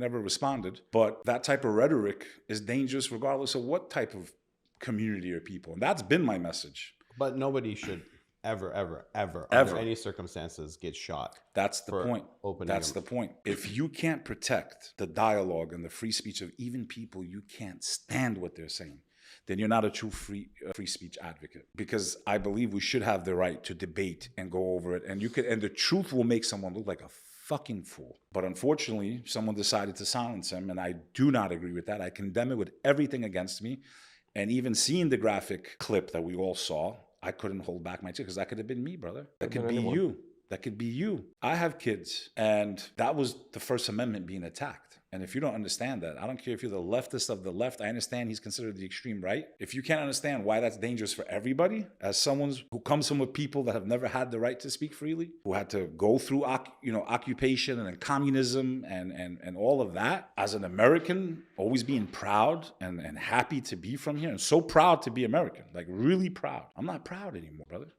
never responded. But that type of rhetoric is dangerous regardless of what type of community or people. And that's been my message. But nobody should ever under any circumstances get shot. That's the point. That's the point. If you can't protect the dialogue and the free speech of even people you can't stand what they're saying, then you're not a true free speech advocate. Because I believe we should have the right to debate and go over it. And the truth will make someone look like a fucking fool. But unfortunately, someone decided to silence him, and I do not agree with that. I condemn it with everything against me. And even seeing the graphic clip that we all saw, I couldn't hold back my tears, because that could have been me, brother. That could be you. That could be you. I have kids, and that was the First Amendment being attacked. And if you don't understand that, I don't care if you're the leftist of the left. I understand he's considered the extreme right. If you can't understand why that's dangerous for everybody, as someone who comes from with people that have never had the right to speak freely, who had to go through occupation and communism and all of that, as an American, always being proud and happy to be from here, and so proud to be American, like really proud. I'm not proud anymore, brother.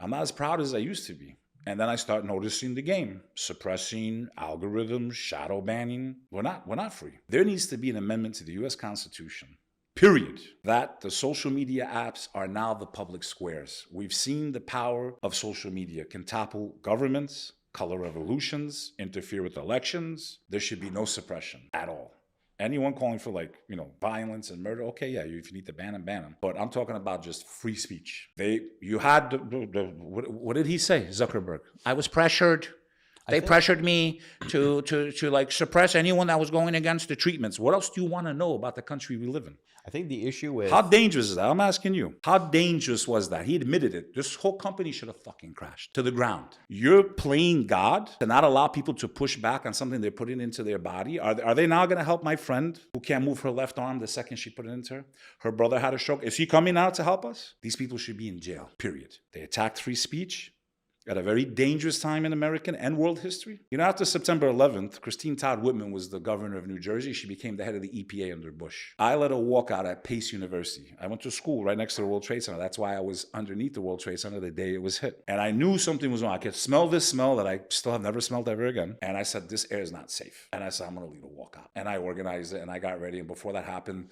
I'm not as proud as I used to be. And then I start noticing the game, suppressing, algorithms, shadow banning. We're not free. There needs to be an amendment to the US Constitution, period. That the social media apps are now the public squares. We've seen the power of social media can topple governments, color revolutions, interfere with elections. There should be no suppression at all. Anyone calling for violence and murder, okay, yeah, if you need to ban them. But I'm talking about just free speech. You had what did he say, Zuckerberg? I was pressured. They pressured me to suppress anyone that was going against the treatments. What else do you want to know about the country we live in? I think the issue is... How dangerous is that? I'm asking you. How dangerous was that? He admitted it. This whole company should have fucking crashed to the ground. You're playing God to not allow people to push back on something they're putting into their body. Are they now going to help my friend who can't move her left arm the second she put it into her? Her brother had a stroke. Is he coming out to help us? These people should be in jail, period. They attacked free speech at a very dangerous time in American and world history. After September 11th, Christine Todd Whitman was the governor of New Jersey. She became the head of the EPA under Bush. I led a walkout at Pace University. I went to school right next to the World Trade Center. That's why I was underneath the World Trade Center the day it was hit. And I knew something was wrong. I could smell this smell that I still have never smelled ever again. And I said, this air is not safe. And I said, I'm going to lead a walkout. And I organized it, and I got ready. And before that happened,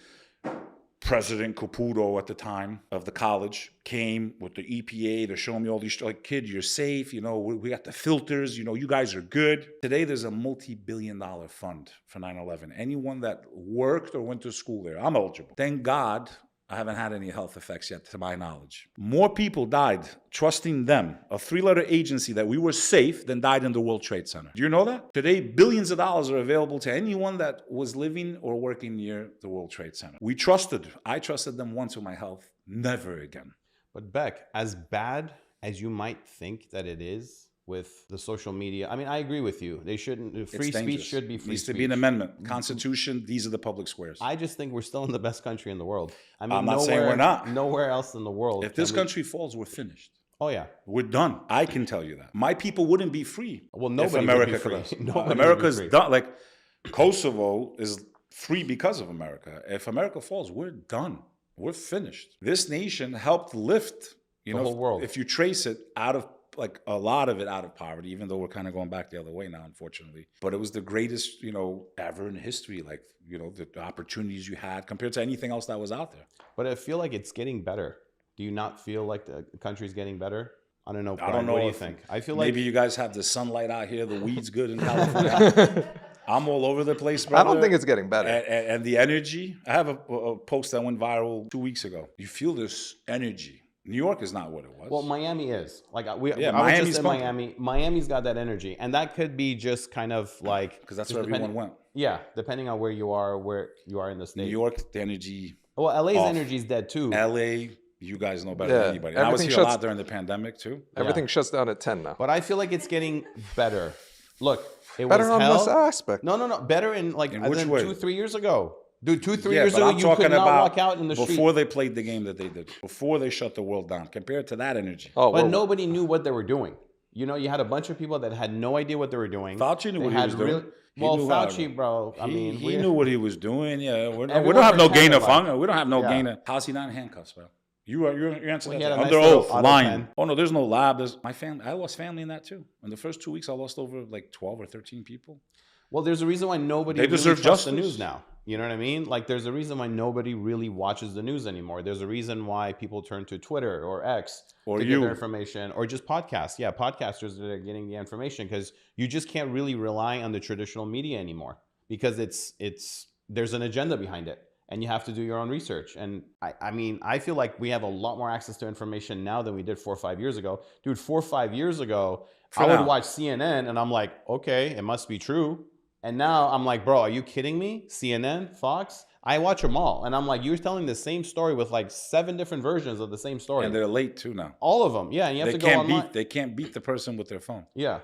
President Caputo at the time of the college came with the EPA to show me all these, kid, you're safe. We got the filters. You guys are good. Today, there's a multi-billion-dollar fund for 9/11. Anyone that worked or went to school there, I'm eligible. Thank God I haven't had any health effects yet, to my knowledge. More people died trusting them, a 3-letter agency, that we were safe than died in the World Trade Center. Do you know that? Today, billions of dollars are available to anyone that was living or working near the World Trade Center. I trusted them once with my health, never again. But Beck, as bad as you might think that it is with the social media, I mean, I agree with you. They shouldn't. Free speech should be free speech. Needs to be an amendment. Constitution, these are the public squares. I just think we're still in the best country in the world. I mean, I'm not saying we're not. Nowhere else in the world. If this country falls, we're finished. Oh, yeah. We're done. I can tell you that. My people wouldn't be free. Well, nobody if America would be free. America's done. Kosovo is free because of America. If America falls, we're done. We're finished. This nation helped lift the whole world. If you trace it out of a lot of it out of poverty, even though we're kind of going back the other way now, unfortunately. But it was the greatest, ever in history. The opportunities you had compared to anything else that was out there. But I feel like it's getting better. Do you not feel like the country's getting better? I don't know. I don't know. What do you think? I feel like maybe you guys have the sunlight out here, the weeds good in California. I'm all over the place, brother. I don't think it's getting better. And the energy. I have a post that went viral 2 weeks ago. You feel this energy. New York is not what it was. Well, Miami is. I was Miami's just in Miami. Miami's got that energy. And that could be just kind of because that's where everyone went. Yeah, depending on where you are in the state. New York, the energy. Well, LA's energy is dead too. LA, you guys know better than anybody. And I was here a lot during the pandemic too. Everything shuts down at 10 now. But I feel like it's getting better. Look, it better was on hell. this aspect. No. Better in which way? 2-3 years ago. Dude, 2-3 years ago, you could not walk out in the street. Before they played the game that they did. Before they shut the world down. Compared to that energy. But nobody knew what they were doing. You had a bunch of people that had no idea what they were doing. Fauci knew what he was doing. Fauci, bro. He knew what he was doing. Yeah, we don't have no gain of function. We don't have no gain of. How's he not in handcuffs, bro? You're answering that under oath, lying. Oh no, there's no lab. There's my family. I lost family in that too. In the first 2 weeks, I lost over 12 or 13 people. Well, there's a reason why nobody They really deserve trusts the justice. news now. You know what I mean? Like, there's a reason why nobody really watches the news anymore. There's a reason why people turn to Twitter or X Or to you. get their information, or just podcasts. Yeah, podcasters that are getting the information, because you just can't really rely on the traditional media anymore, because there's an agenda behind it, and you have to do your own research. And I mean, I feel like we have a lot more access to information now than we did 4 or 5 years ago. Dude, 4 or 5 years ago, I would watch CNN and I'm like, okay, it must be true. And now I'm like, bro, are you kidding me? CNN, Fox? I watch them all. And I'm like, you're telling the same story with like 7 different versions of the same story. And they're late too now. All of them. Yeah. And you have to go online. They can't beat the person with their phone. Yeah.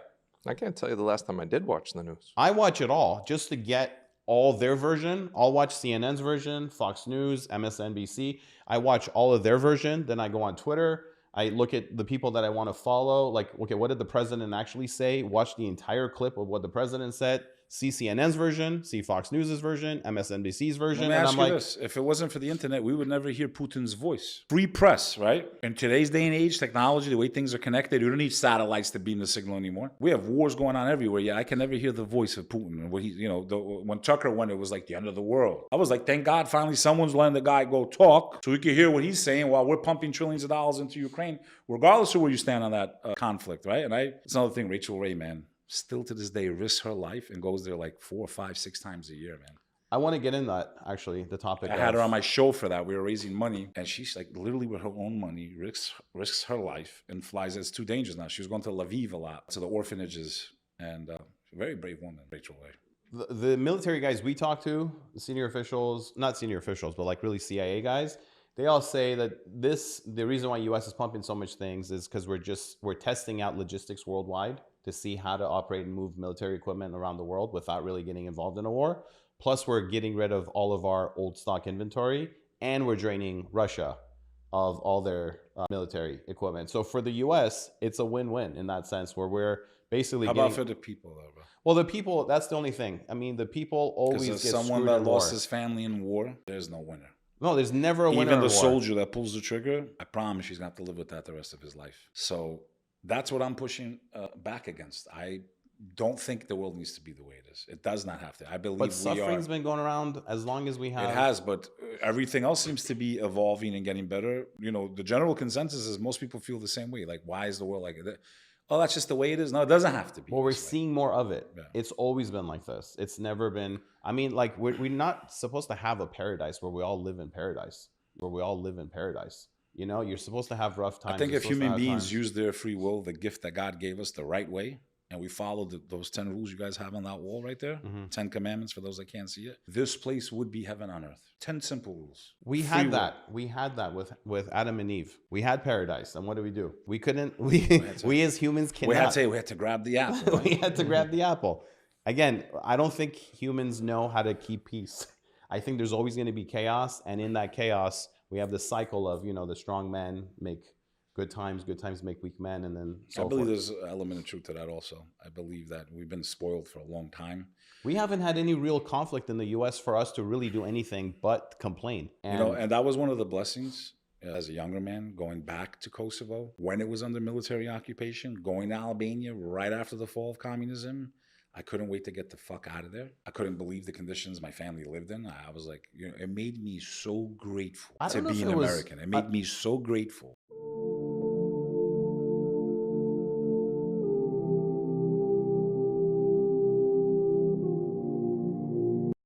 I can't tell you the last time I did watch the news. I watch it all just to get all their version. I'll watch CNN's version, Fox News, MSNBC. I watch all of their version. Then I go on Twitter. I look at the people that I want to follow. Like, okay, what did the president actually say? Watch the entire clip of what the president said. See CNN's version, see Fox News's version, MSNBC's version. Let me ask you this. If it wasn't for the internet, we would never hear Putin's voice. Free press, right? In today's day and age, technology, the way things are connected, you don't need satellites to beam the signal anymore. We have wars going on everywhere. Yeah, I can never hear the voice of Putin. And what he, when Tucker went, it was like the end of the world. I was like, thank God, finally someone's letting the guy go talk so we can hear what he's saying while we're pumping trillions of dollars into Ukraine, regardless of where you stand on that conflict, right? And it's another thing, Rachel Ray, man. Still to this day risks her life and goes there like 4, 5, 6 times a year, man. I want to get in that, actually, the topic. I had her on my show for that. We were raising money, and she's like literally with her own money risks her life and flies. It's too dangerous now. She was going to Lviv a lot, to the orphanages, and very brave woman, Rachel Ray. The military guys we talk to, the senior officials, not senior officials, but like really CIA guys, they all say that the reason why U.S. is pumping so much things is because we're testing out logistics worldwide to see how to operate and move military equipment around the world without really getting involved in a war. Plus, we're getting rid of all of our old stock inventory, and we're draining Russia of all their military equipment. So for the U.S., it's a win-win in that sense, where we're basically How about for the people, though, bro? Well, the people, that's the only thing. I mean, the people always get screwed in war. Someone that lost his family in war, there's no winner. No, there's never a winner in war. Even the soldier that pulls the trigger, I promise he's going to have to live with that the rest of his life. So that's what I'm pushing back against. I don't think the world needs to be the way it is. It does not have to. I believe But suffering's been going around as long as we have. It has, but everything else seems to be evolving and getting better. The general consensus is most people feel the same way. Like, why is the world like that? Oh, that's just the way it is. No, it doesn't have to be. Well, we're seeing more of it. Yeah. It's always been like this. It's never been. I mean, like, we're not supposed to have a paradise where we all live in paradise. You're supposed to have rough times. I think if human beings use their free will, the gift that God gave us, the right way, and we follow those 10 rules you guys have on that wall right there, 10 commandments for those that can't see it, this place would be heaven on earth. 10 simple rules. We had that with Adam and Eve. We had paradise, and what did we do? We couldn't. We as humans cannot. We had to grab the apple. Right? We had to grab the apple. Again, I don't think humans know how to keep peace. I think there's always going to be chaos, and in that chaos, we have the cycle of the strong men make good times make weak men, and then so I believe forth. There's an element of truth to that also. I believe that we've been spoiled for a long time. We haven't had any real conflict in the U.S. for us to really do anything but complain. And that was one of the blessings as a younger man, going back to Kosovo when it was under military occupation, going to Albania right after the fall of communism. I couldn't wait to get the fuck out of there. I couldn't believe the conditions my family lived in. I was like, it made me so grateful to be an American. It made me so grateful.